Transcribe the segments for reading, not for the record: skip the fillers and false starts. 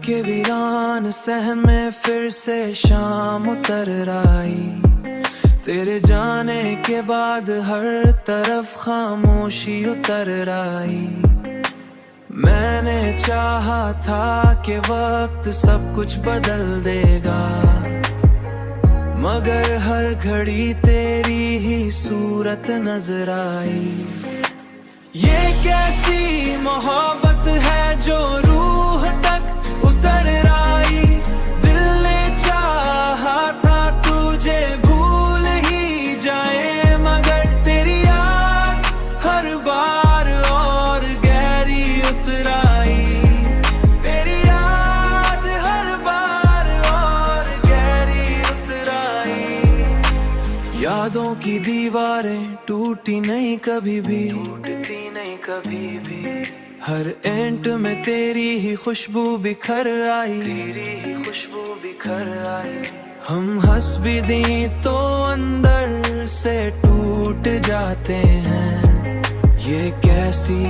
के वीरान सहन में फिर से शाम उतर आई। तेरे जाने के बाद हर तरफ खामोशी उतर आई। मैंने चाहा था कि वक्त सब कुछ बदल देगा, मगर हर घड़ी तेरी ही सूरत नजर आई। ये कैसी मोहब्बत है जो रूह तक उतर आई। दिल ने चाहा था तुझे भूल ही जाए, मगर तेरी याद हर बार और गहरी उतर आई। तेरी याद हर बार और गहरी उतर आई। यादों की दीवारें टूटी नहीं कभी भी, टूटती नहीं कभी भी। हर एंट में तेरी ही खुशबू बिखर आई, तेरी ही खुशबू बिखर आई। हम हंस भी दी तो अंदर से टूट जाते हैं। ये कैसी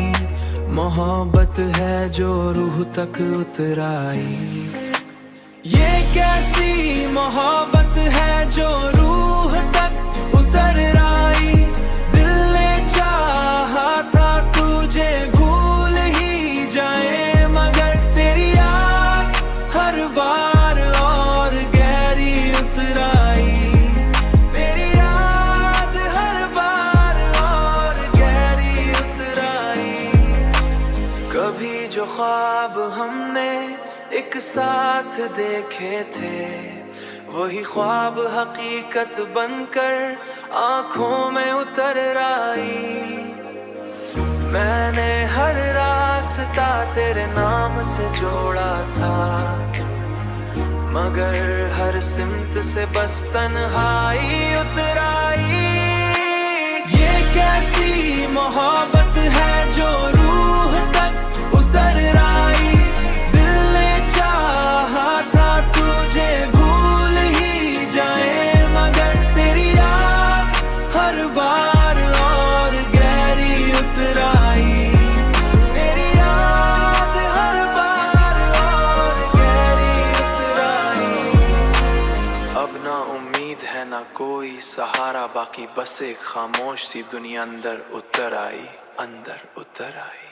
मोहब्बत है जो रूह तक उतर आई। ये कैसी मोहब्बत है जो रूह तक उतर आई। दिल ने चाहा था तुझे भूल ही जाए, मगर तेरी याद हर बार और गहरी उतर आई। तेरी याद हर बार और गहरी उतर आई। कभी जो ख्वाब हमने एक साथ देखे थे, वही ख्वाब हकीकत बनकर आंखों में उतर आई। मैंने हर रास्ता तेरे नाम से जोड़ा था, मगर हर सिमत से बस तन्हाई उतर आई। ये कैसी मोहब्बत है जो रूह तक उतर आई। दिल ने चाहा था तुझे भूल ही जाए, मगर तेरी याद हर बार और गहरी उतर आई। तेरी याद हर बार और गहरी उतर आई। अब ना उम्मीद है ना कोई सहारा बाकी, बस एक खामोश सी दुनिया अंदर उतर आई, अंदर उतर आई।